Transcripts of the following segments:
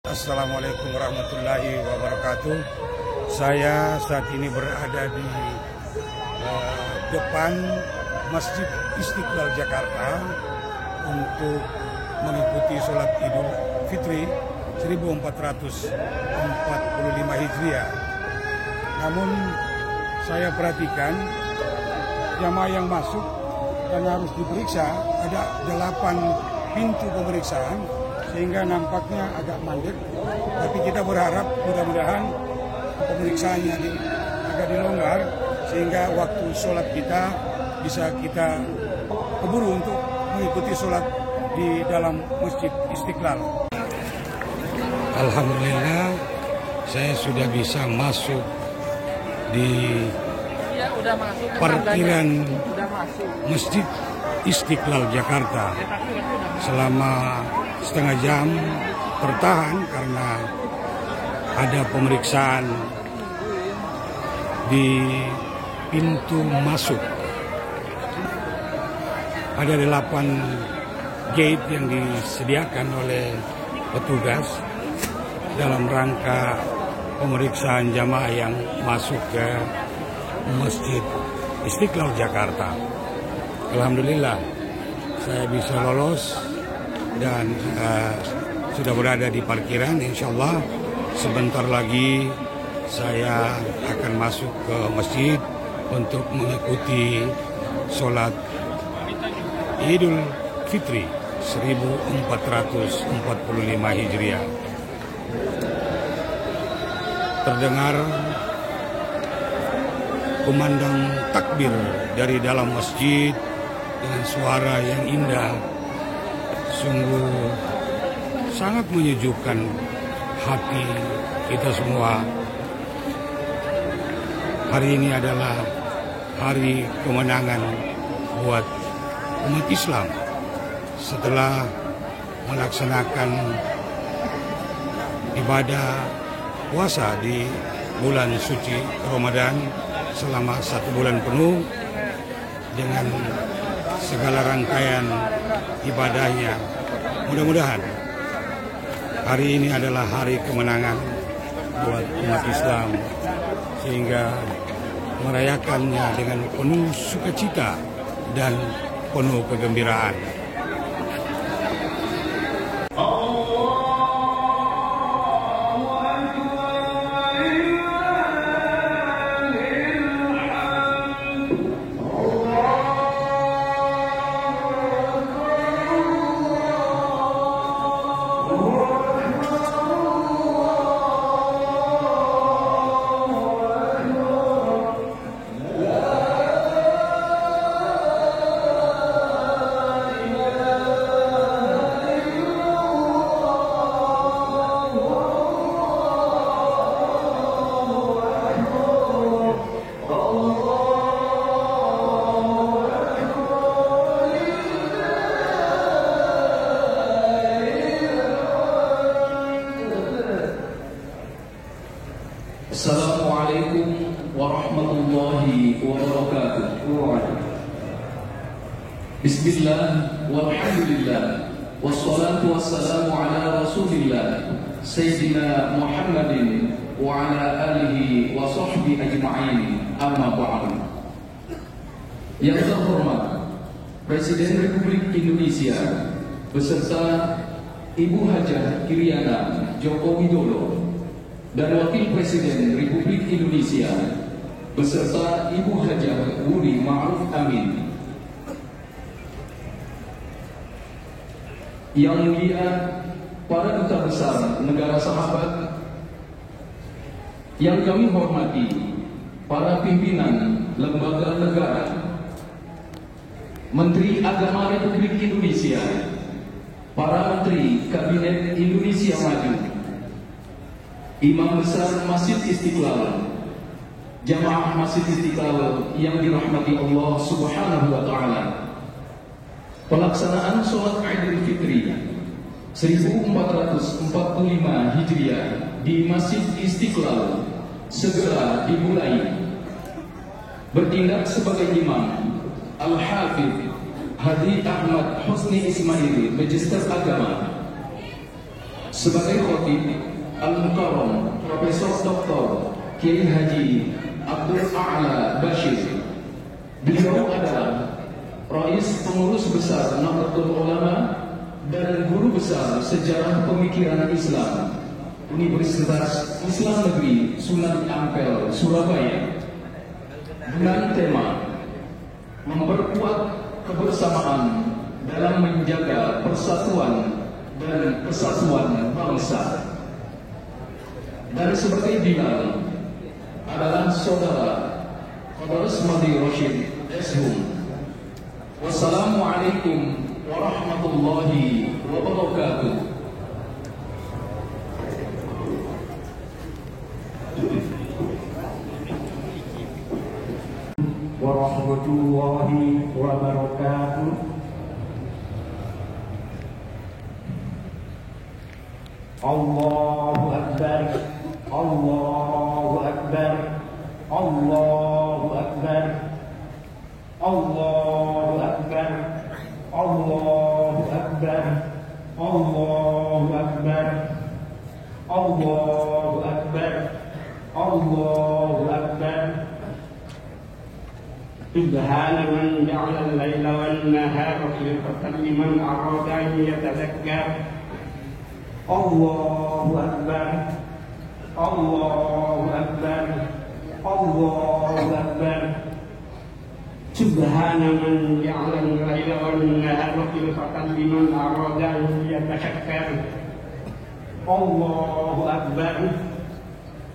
Assalamualaikum warahmatullahi wabarakatuh. Saya saat ini berada di depan Masjid Istiqlal Jakarta untuk mengikuti sholat Idul Fitri 1445 Hijriah. Namun saya perhatikan jamaah yang masuk dan harus diperiksa, ada 8 pintu pemeriksaan, sehingga nampaknya agak mandek. Tapi kita berharap mudah-mudahan pemeriksaannya agak dilonggar, sehingga waktu sholat kita bisa kita keburu untuk mengikuti sholat di dalam Masjid Istiqlal. Alhamdulillah, saya sudah bisa masuk di parkiran Masjid Istiqlal Jakarta. Selama setengah jam tertahan karena ada pemeriksaan di pintu masuk. Ada 8 gate yang disediakan oleh petugas dalam rangka pemeriksaan jamaah yang masuk ke Masjid Istiqlal Jakarta. Alhamdulillah, saya bisa lolos dan sudah berada di parkiran. Insya Allah sebentar lagi saya akan masuk ke masjid untuk mengikuti sholat Idul Fitri 1445 Hijriah. Terdengar kumandang takbir dari dalam masjid dengan suara yang indah. Sungguh sangat menyejukkan hati kita semua. Hari ini adalah hari kemenangan buat umat Islam setelah melaksanakan ibadah puasa di bulan suci Ramadan selama 1 bulan penuh dengan segala rangkaian ibadahnya. Mudah-mudahan hari ini adalah hari kemenangan buat umat Islam, sehingga merayakannya dengan penuh sukacita dan penuh kegembiraan. Assalamualaikum warahmatullahi wabarakatuh. Bismillah walhamdulillah wassalatu wassalamu ala rasulillah Sayyidina Muhammadin wa ala alihi wa sahbihi ajma'in, amma ba'du. Yang terhormat Presiden Republik Indonesia beserta Ibu Hajah Iriana Joko Widodo dan Wakil Presiden Republik Indonesia beserta Ibu Hajah Budi Ma'ruf Amin. Yang mulia para duta besar negara sahabat, yang kami hormati para pimpinan lembaga negara, Menteri Agama Republik Indonesia, para Menteri Kabinet Indonesia Maju, Imam Besar Masjid Istiqlal, jamaah Masjid Istiqlal yang dirahmati Allah Subhanahu wa Ta'ala. Pelaksanaan sholat Idul Fitri 1445 Hijriah di Masjid Istiqlal segera dimulai. Bertindak sebagai imam Al-Hafidh Hadi Ahmad Husni Ismail, Magister Agama. Sebagai khotib Al-Mukarram Profesor Dr. Kiai Haji Abdul A'la Bashir. Beliau adalah Rais Pengurus Besar Nahdlatul Ulama dan Guru Besar Sejarah Pemikiran Islam Universitas Islam Negeri Sunan Ampel, Surabaya, dengan tema memperkuat kebersamaan dalam menjaga persatuan dan kesatuan bangsa. Dan sebagai Bilal adalah saudara Qadarus Madi Rashid Eshum. Wassalamualaikum warahmatullahi wabarakatuh. Warahmatullahi wabarakatuh. Allahu Akbar, Allahu Akbar, Allahu Akbar, Allahu Akbar, Allahu Akbar, Allahu Akbar, Allahu Akbar, Allahu Akbar. Subhana man ja'ala al-laila wan-nahara khilfatan liman arada an yatadhakkar. Allahu Akbar, Allahu Akbar, Allahu Akbar. Subhana man ja'ala al-laila wan-nahara khilfatan liman arada an yatadhakkar. Allahu Akbar.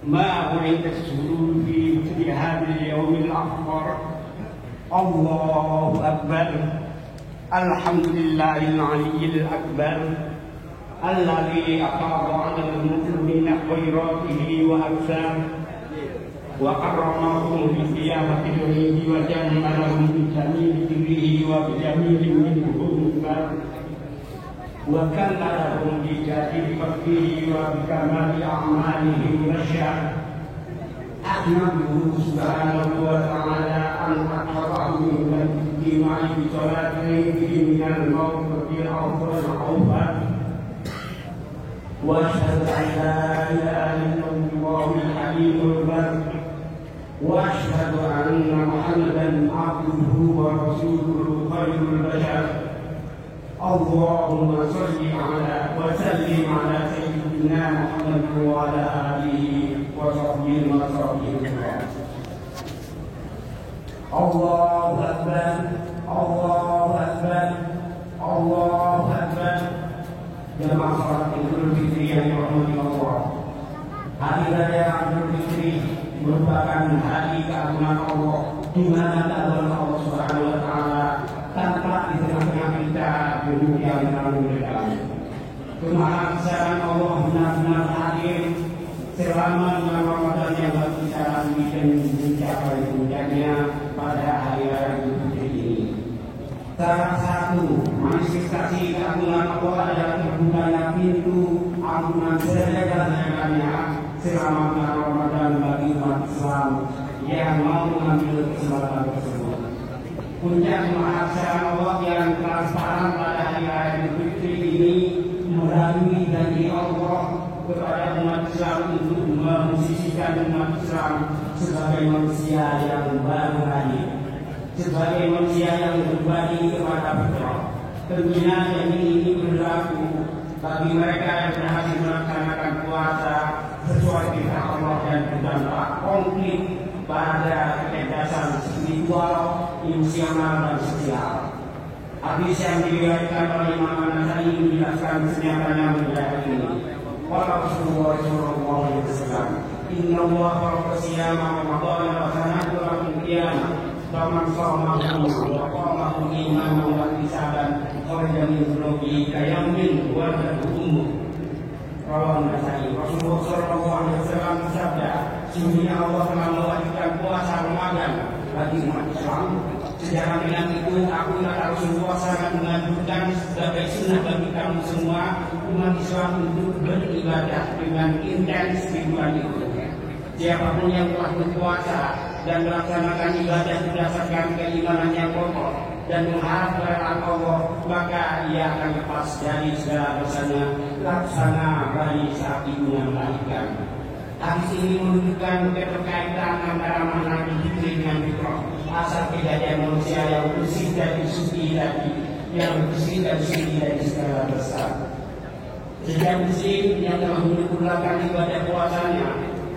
Ma wa'ida as-surur fi hadha al-yawm al-akbar. Allahu Akbar. Alhamdulillahil aliyyil akbar alladzi aqara 'ala al-muslimina khairatihi wa ahsan wa karramahum bi qiyamati dinihi wa jammalahum bi jamili dinihi wa bi jamili minhum wa kallalahum bi jadidi fakrihi wa bi kamali a'malihim rasyad. Ahmaduhu subhanahu wa ta'ala an akrahu min dima'i bi salatihi minal mawqifil awfal awfal wa ashhadu an la ilaha illallahul halimul bar wa ashhadu anna Muhammadan abduhu wa rasuluhu khairul bashar. Allahumma salli ala wa sallim ala sayyidina Muhammad wa ala alihi wa sahbihi wa sallam. Allahu Akbar, Allahu Akbar, Allahu Akbar. Jamaah salat Idul Fitri yang dirahmati Allah. Hari raya Idul Fitri merupakan hari keagungan Allah, di mana keagungan Allah Subhanahu wa taala tanpa di tengah-tengah kita demikian memuliakan. Kemahasan Allah benar-benar hadir selama bulan Ramadan yang baru kita lalui dan mencapai puncaknya pada hari raya Idul Fitri ini. Salah satu manifestasi keagungan Allah adalah terbukanya pintu ampunan segala-galanya selama bulan Ramadan bagi umat Islam yang mau mengambil kesempatan tersebut. Puncak kemahasan Allah yang transparan pada hari raya Idul Fitri ini melalui janji Allah kepada umat Islam untuk memposisikan umat Islam sebagai manusia yang baru lahir, sebagai manusia yang berbagi kepada fitrah. Tentunya janji ini berlaku bagi mereka yang berhasil melaksanakan puasa sesuai perintah Allah dan berdampak konkret pada kecerdasan spiritual, emosional dan sosial. Hadis yang diriwayatkan oleh Imam An-Nasai menjelaskan senyatanya mengenai ini. Qala Rasulullah sallallahu alaihi wasallam, "Inna Allah farada siyama Ramadan wa sanatu lakum qiyamah, faman shamahu wa qamahu imanan wa ihtisaban kharaja min dhunubihi kayaumin waladatu ummuh." Rawahu An-Nasai. Rasulullah sallallahu alaihi wasallam bersabda, sesungguhnya Allah telah mewajibkan puasa Ramadan bagi umat Islam. Sejarah dengan itu, aku kata Rasulullah sangat menganjurkan sebagai sunnah bagi kamu semua umat Islam untuk beribadah dengan intens di bulan itu. Siapapun yang telah berpuasa dan melaksanakan ibadah berdasarkan keimanan yang kokoh dan mengharap keridhaan Allah, maka ia akan lepas dari segala dosanya, laksana bayi saat ibunya melahirkan. Hadis ini menunjukkan keterkaitan antara makna fitri dengan fitrah. Asal kejadian manusia yang bersih dari suci tadi, yang bersih dan suci dari segala dosa. Sejak muslim yang telah menyempurnakan ibadah puasanya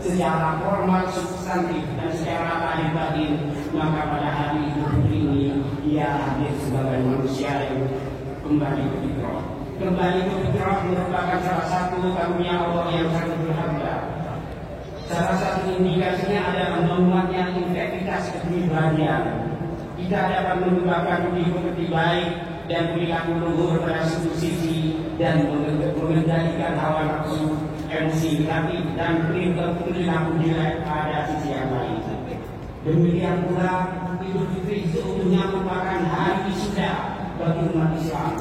secara formal substantif dan secara lahir batin, maka pada hari Idul Fitri ini ia hadir sebagai manusia yang kembali ke fitrah. Kembali ke fitrah merupakan salah satu karunia Allah yang sangat berharga. Salah satu indikasinya adalah menguatnya integritas kepribadian. Kita dapat mengembangkan budi baik dan perilaku luhur pada satu sisi, dan mengendalikan hawa nafsu, emosi negatif dan perilaku jelek pada sisi yang lain. Demikian pula Idul Fitri sesungguhnya merupakan hari wisuda bagi umat Islam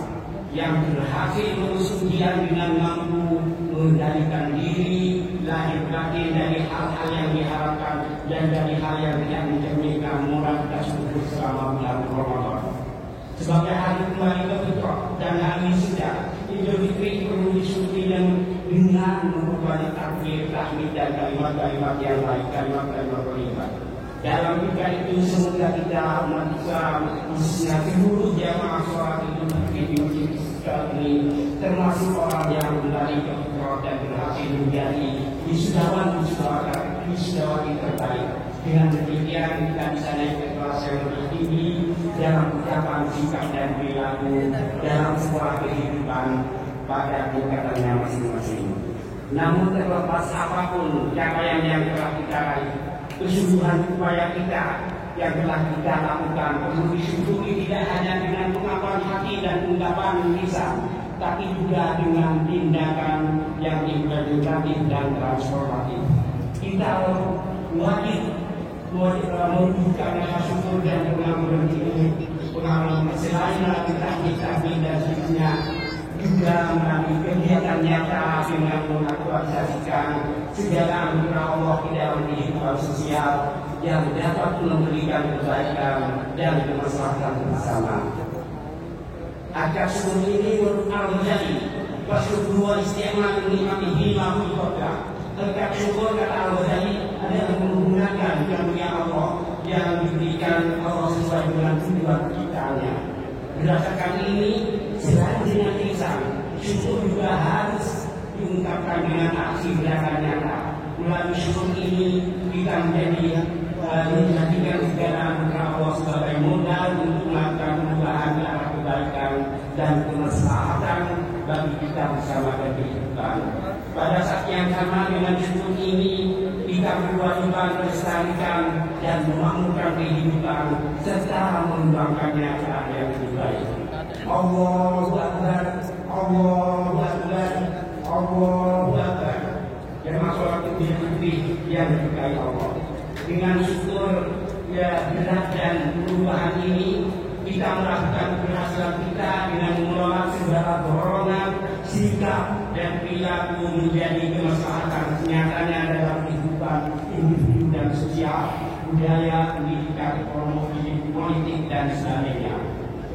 yang berhasil mengusung ujian dengan mampu mengendalikan diri, lahir batin dari hal-hal yang diharapkan dan dari hal yang tidak mencerminkan moralitas hidup selama bulan Ramadan. Sebagai hari kembali ke fitrah dan hari wisuda, Idul Fitri perlu disyukuri dengan memperbanyak takbir, tahmid dan kalimat-kalimat yang baik, kalimat-kalimat berlipat. Dalam tiga itu semoga kita umat Islam, khususnya seluruh jamaah sholat Idul Fitri di masjid Istiqlal ini, termasuk orang yang kembali ke fitrah dan berhasil menjadi wisudawati terbaik. Dengan demikian kita bisa naik ke kelas yang lebih tinggi dalam ucapan, sikap dan perilaku dalam sebuah kehidupan pada tingkatannya masing-masing. Namun terlepas apapun capaian yang telah kita raih, kesungguhan upaya kita yang telah kita lakukan perlu disyukuri tidak hanya dengan pengakuan hati dan ungkapan lisan, tapi juga dengan tindakan yang integratif dan transformatif. Kita wajib menunjukkan rasa syukur dan pengalaman ini. Pengalaman selain melalui takbir dan seterusnya, juga melalui kegiatan nyata dengan mengaktualisasikan segala anugerah Allah di dalam kehidupan sosial yang dapat memberikan kebaikan dan kemaslahatan bersama. Agar syukur ini menurut Al-Ghazali, bersyukur wa isti'mal nikmatihi ma fi qabla. Tegak syukur kata Al-Ghazali adalah menggunakan karunia Allah yang diberikan Allah sesuai dengan tujuan ciptaannya. Berdasarkan ini, selain dengan lisan, syukur juga harus diungkapkan dengan aksi gerakan nyata. Melalui syukur ini kita menjadikan segala anugerah Allah sebagai modal untuk melakukan perubahan ke arah kebaikan dan kemaslahatan bagi kita bersama dan kehidupan. Pada saat yang sama dengan syukur ini kita berkewajiban melestarikan dan memakmurkan kehidupan serta mengembangkannya ke arah yang lebih baik. Allahu Akbar, Allahu Akbar, Allahu Akbar. Jemaah sholat Idul Fitri yang diberkahi Allah. Dengan syukur gerak dan perubahan ini kita melakukan keberhasilan kita dengan mengelola segala dorongan, sikap dan perilaku menjadi kemaslahatan nyatanya dalam kehidupan individu dan sosial, budaya, pendidikan, ekonomi, politik dan sebagainya.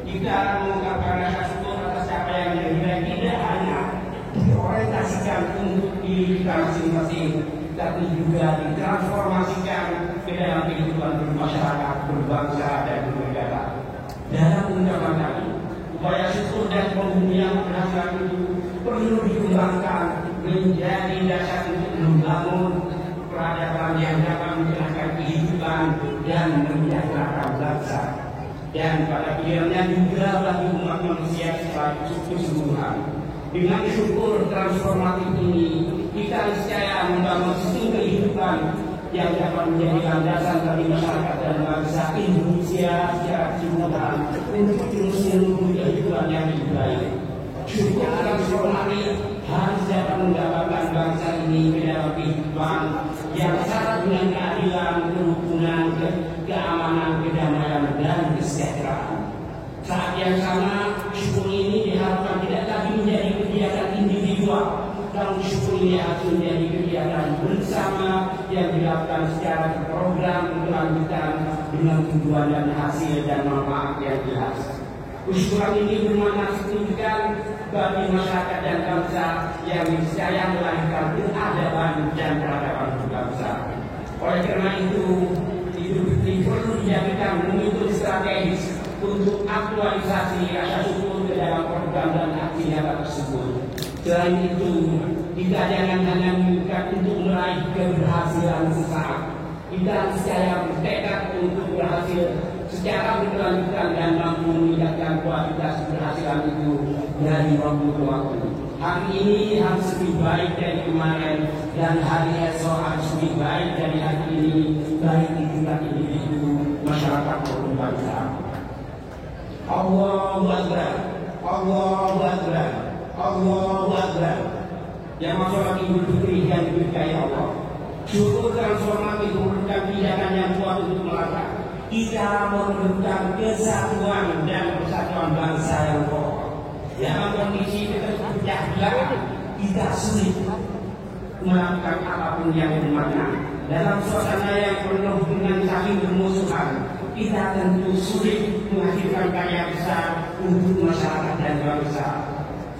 Kita mengungkapkan rasa syukur atas capaian yang tidak hanya diorientasikan untuk diri kita masing-masing, tapi juga ditransformasikan ke dalam kehidupan bermasyarakat, berbangsa dan bernegara. Dalam ungkapan tadi, upaya syukur dan pembumian keberhasilan itu perlu dikembangkan menjadi dasar untuk membangun peradaban yang dapat menjalankan kehidupan dan menjaga bangsa. Dan pada pilihannya juga bagi umat manusia secara keseluruhan. Dengan syukur transformatif ini, kita niscaya membangun sistem kehidupan yang dapat menjadi landasan bagi masyarakat dan bangsa Indonesia secara keseluruhan untuk seluruh kehidupan yang lebih baik. Syukur transformatif harus dapat mendapatkan bangsa ini ke dalam kehidupan yang syarat dengan keadilan, kerukunan, keamanan, kedamaian, dan kesejahteraan. Saat yang sama, syukur ini diharapkan tidak lagi menjadi kegiatan individual, namun syukur ini ini harus menjadi kegiatan bersama yang dilakukan secara terprogram berkelanjutan dengan tujuan dan hasil dan manfaat yang jelas. Peristiwa ini bermakna signifikan bagi masyarakat dan bangsa yang niscaya melahirkan peradaban dan peradaban berbangsa. Oleh karena itu, Idul Fitri perlu dijadikan momentum strategis untuk aktualisasi rasa syukur ke dalam program dan aksi nyata tersebut. Selain itu, kita jangan hanya menginginkan untuk meraih keberhasilan sesaat. Kita niscaya bertekad untuk berhasil secara berkelanjutan dan mampu meningkatkan kualitas keberhasilan itu dari waktu ke waktu. Hari ini harus lebih baik dari kemarin dan hari esok harus lebih baik dari hari ini, baik di tingkat individu, masyarakat maupun bangsa. Allahu Akbar, Allahu Akbar, Allahu Akbar. Yang masalah Idul Fitri yang diberkahi Allah. Syukur transformatif merupakan tindakan yang kuat untuk melangkah. Kita memerlukan kesatuan dan persatuan bangsa yang kokoh. Dalam kondisi terpecah belah, kita sulit melakukan apapun yang bermakna. Dalam suasana yang penuh dengan saling bermusuhan, kita tentu sulit menghasilkan karya besar untuk masyarakat dan bangsa,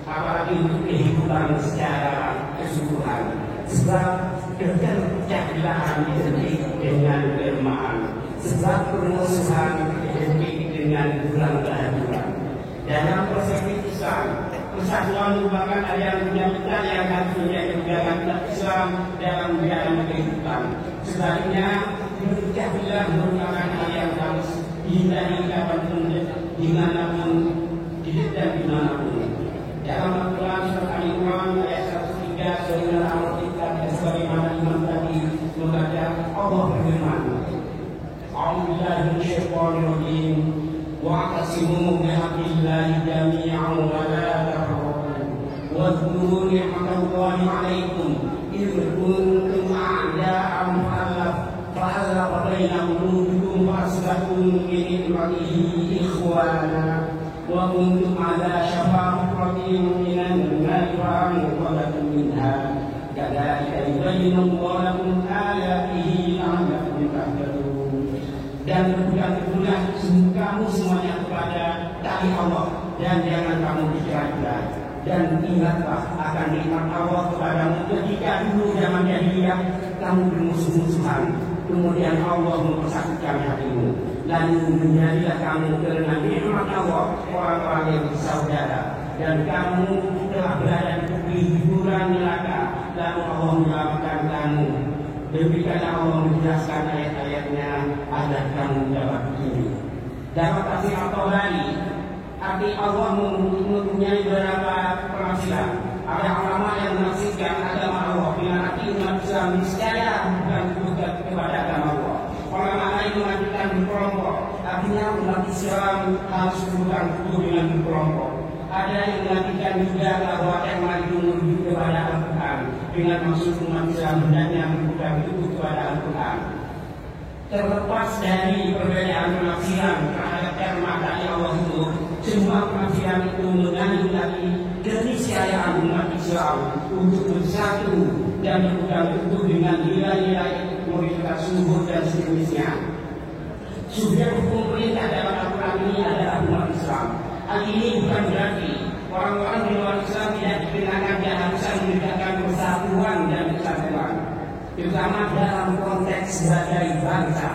apalagi untuk kehidupan secara keseluruhan. Sebab terpecah belahan identik dengan kelemahan, sebab permusuhan identik dengan kurang keadilan. Dalam perspektif Islam, persatuan merupakan aliran fundamental yang harus menjadi pegangan Islam dalam menjalani kehidupan. Sebaliknya, berpecah belah merupakan hal yang harus dihindari kapanpun, dimanapun, dan dimanapun. Dalam Al-Quran Surat Al-Imran ayat 103 Surah Al-Fatihah sebagaimana Imam tadi membaca, Allah berfirman, A'udzubillahi minasyaitonir rajim. Wa'tasimu bihablillahi jami'an wa la tafarraqu. Wadhkuru ni'matallahi 'alaikum idh kuntum a'da'an fa'alafa baina qulubikum fa'asbatum bi ni'matihi ikhwana wa kuntum 'ala shafa hufratin minan nari fa'anqadhakum minha. Kadzalika yubayyinu Allahu lakum ayatihi la'allakum tahtadun. Dan berpegang teguhlah kamu semuanya kepada tali Allah dan jangan kamu bercerai-berai. Dan ingatlah akan nikmat Allah kepadamu ketika dulu zaman jahiliyah kamu bermusuh-musuhan, kemudian Allah mempersatukan hatimu, lalu menjadilah kamu karena nikmat Allah orang-orang yang bersaudara, dan kamu telah berada di hiburan neraka, lalu Allah menyelamatkan kamu. Demikianlah Allah menjelaskan ayat-ayatnya agar kamu dapat begini. Dalam tafsir At-Tabari, arti Allah mempunyai beberapa penafsiran. Ada ulama yang menafsirkan agama Allah dengan arti umat Islam niscaya bukan bukan kepada agama Allah. Ulama lain mengajukan berkelompok, artinya umat Islam harus bukan dengan berkelompok. Ada yang mengajukan juga bahwa yang maju menuju kepada Al-Quran dengan maksud umat Islam hendaknya bukan itu kepada Al-Quran. Terlepas dari perbedaan penafsiran terhadap terma dari Allah itu, semua penafsiran itu mengandung lagi keniscayaan umat Islam untuk bersatu dan berpegang teguh dengan nilai-nilai moralitas luhur dan sejenisnya. Subjek hukum perintah dalam Al-Quran ini adalah umat Islam. Hal ini bukan berarti orang-orang di luar Islam tidak dikenakan keharusan menegakkan persatuan dan kesatuan, terutama dalam konteks sebagai bangsa.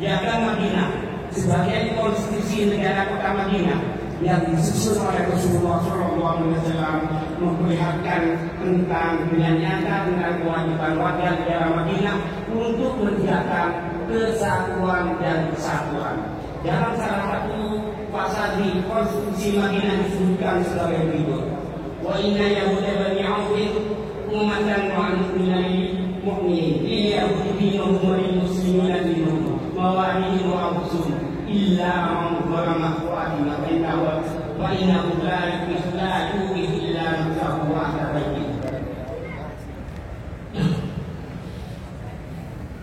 Piagam Madinah sebagai konstitusi negara kota Madinah yang disusun oleh Rasulullah SAW memperlihatkan tentang dengan nyata tentang kewajiban warga negara Madinah untuk menegakkan kesatuan dan kesatuan. Dalam salah satu pasal di konstitusi Madinah disebutkan sebagai berikut: Wa inna yahuda bani Aufin ummatan minal mu'minin Yahudi dinum wa muslimina dinum mawa'ihim wa abusum illa man zalama wa'adina wa innahu la yuflihu illa nafsahu wa ahdabaiti.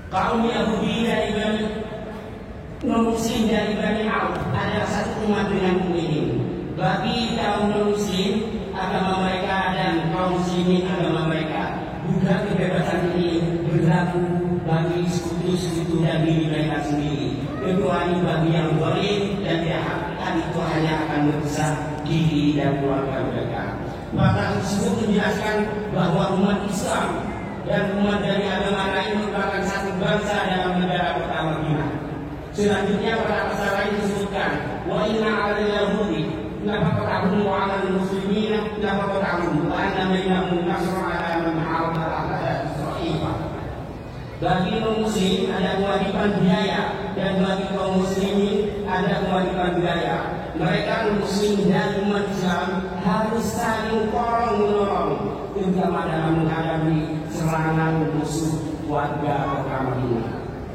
Kaum Yahudi dari Bani non-Muslim dari Bani Auf adalah satu umat dengan mukminin. Bagi kaum non-Muslim agama mereka dan kaum Muslimin agama mereka satu bagi sekutu-sekutu dan diri mereka sendiri. Kedua ini bagi yang zalim dan diharapkan itu hanya akan merusak diri dan keluarga mereka. Maka tersebut menjelaskan bahwa umat Islam dan umat dari agama lain merupakan satu bangsa dalam negara pertama Madinah. Selanjutnya pada pasal lain disebutkan wa inna 'alal yahudi nafaqatahum wa 'alal muslimin nafaqatahum wa anna bainahum nasra 'ala man 'arada 'ala Israil. Bagi kaum muslim ada kewajiban biaya dan bagi kaum muslimin ada kewajiban biaya. Mereka kaum muslim dan umat Islam harus saling tolong-menolong terutama dalam menghadapi serangan musuh warga kota Madinah.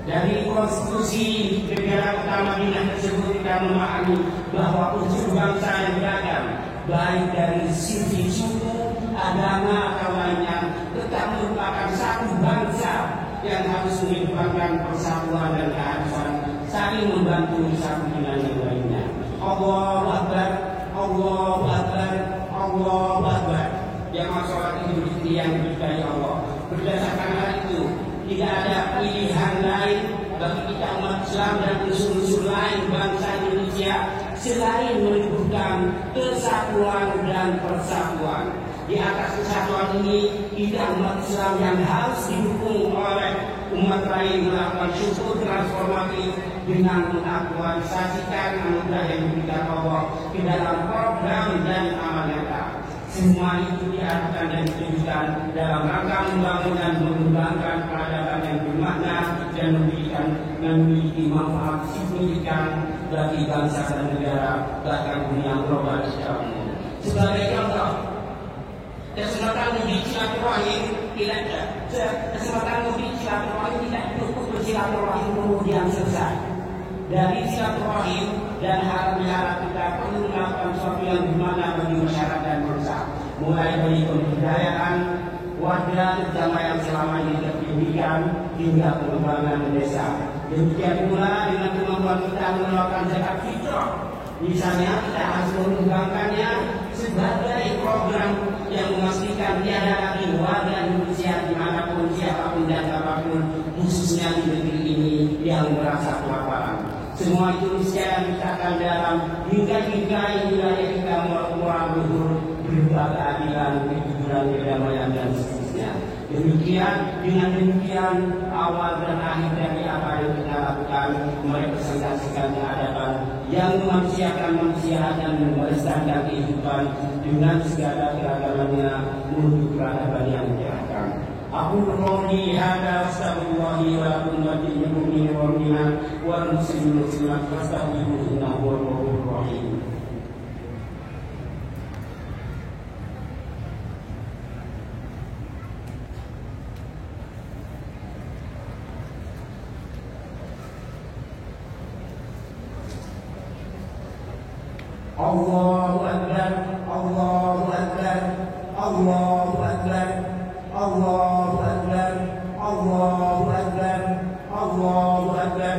Dari konstitusi negara kota Madinah tersebut kita memahami bahwa unsur bangsa yang beragam, baik dari sisi suku, agama atau lainnya, tetap merupakan satu bangsa yang harus mengedepankan persatuan dan keharmonisan, saling membantu satu dengan yang lainnya. Allahu Akbar, Allahu Akbar, Allahu Akbar. Jamaah sholat Idul Fitri yang diberkahi Allah. Berdasarkan hal itu, tidak ada pilihan lain bagi kita umat Islam dan unsur-unsur lain bangsa Indonesia selain menyebutkan kesatuan dan persatuan. Di atas kesatuan ini kita umat Islam yang harus didukung oleh umat lain melakukan syukur transformatif dengan mengaktualisasikan anugerah yang diberikan Allah ke dalam program dan amal nyata. Semua itu diarahkan dan ditujukan dalam rangka membangun dan mengembangkan peradaban yang bermakna dan memiliki manfaat signifikan bagi bangsa dan negara bahkan dunia global secara umum. Sebagai contoh, kesempatan mudik silaturahim tidak cukup bersilaturahim kemudian selesai. Dari silaturahim dan harap kita perlu melakukan sesuatu yang bermakna bagi masyarakat dan bangsa, mulai dari pemberdayaan warga terutama yang selama ini terpinggirkan hingga pengembangan desa. Demikian pula dengan kemampuan kita mengeluarkan zakat fitrah. Misalnya kita harus mengembangkannya sebagai program yang memastikan tiada lagi warga Indonesia dimanapun siapapun dan apapun, khususnya di negeri ini yang merasa kelaparan. Semua itu niscaya menciptakan dalam hingga wilayah kita moral luhur berupa keadilan, kejujuran, kedamaian dan seterusnya. Dengan demikian awal dan akhir dari apa yang kita lakukan merepresentasikan keadaban yang memanusiakan manusia dan melestarikan kehidupan dengan segala keragamannya menuju peradaban yang mencerahkan. Aku bermohon hada astagfirullahi wa lakum wa lil mu'minin wal mu'minat wal muslimin wal muslimat fastaghfiruhu innahu huwal ghafurur rahim. Allahu Akbar, Allahu Akbar, Allahu Akbar, Allahu Akbar, Allahu Akbar, Allahu Akbar.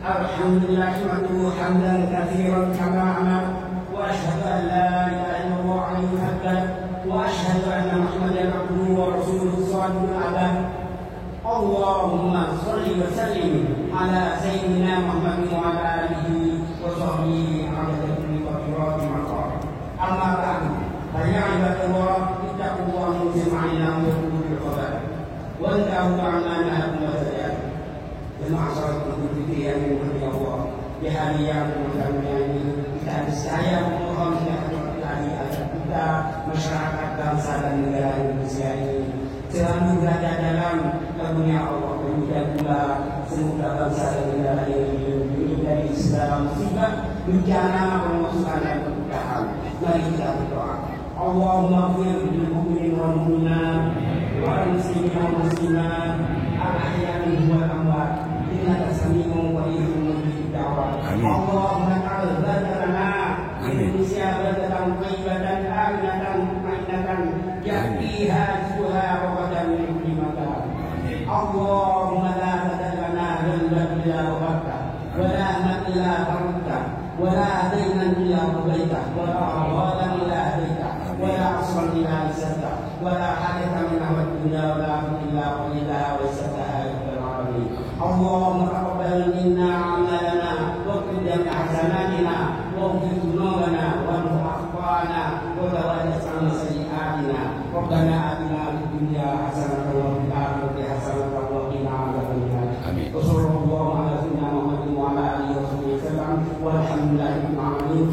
Alhamdulillah hamdan katsiran kama amara wa asyhadu an la ilaha illallah alaihi akbar wa asyhadu anna Muhammadan abduhu wa rasuluhu sallallahu alaihi. Allahumma shalli wa sallim ala sayyidina Muhammad wa ala alihi wa sahbihi ala kulli qadri maqam. Amma ba'du. Ya ibadallah, ittaqullaha jami'an wa qulu khabar. Wa ta'awwadu 'ala nahakum wa sayyid. Jemaah salat Idul Fitri yang dimuliakan Allah. Di hari yang mulia ini kita saya memohon kepada Allah agar kita masyarakat bangsa dan negara Indonesia ini selalu berada dalam karunia Allah. Demikian pula semoga bangsa dan negara ini dilindungi dari segala musibah, bencana, permusuhan dan keberkahan. Mari kita berdoa. Allahumma ighfir lil mu'minin wal mu'minat wal muslimin wal muslimat al ahya'i wal amwat innaka sami'un qaribun mujibud da'wat. Allahumma ij'al baladana Indonesia baladan thayyiban aminatan mutma'innatan ya'tiha rizquha ragadan min kulli makan. Allahumma la tad'alna dhanban illa ghafarta wa la hamman illa farajta wa la daynan illa qadaita wa la ghadan illa hadaita wa la asran illa yassarta wa la hajatan min ahwal dunya wa la illa qadaita wa اللهم تقبل منا أعمالنا واغفر جميع حسناتنا واغفر ذنوبنا وامح أخطاءنا وتوجس عن سيئاتنا ربنا آتنا في الدنيا حسنة وفي الآخرة حسنة وقنا عذاب النار وصلى الله على سيدنا محمد وعلى آله وصحبه وسلم والحمد لله رب العالمين.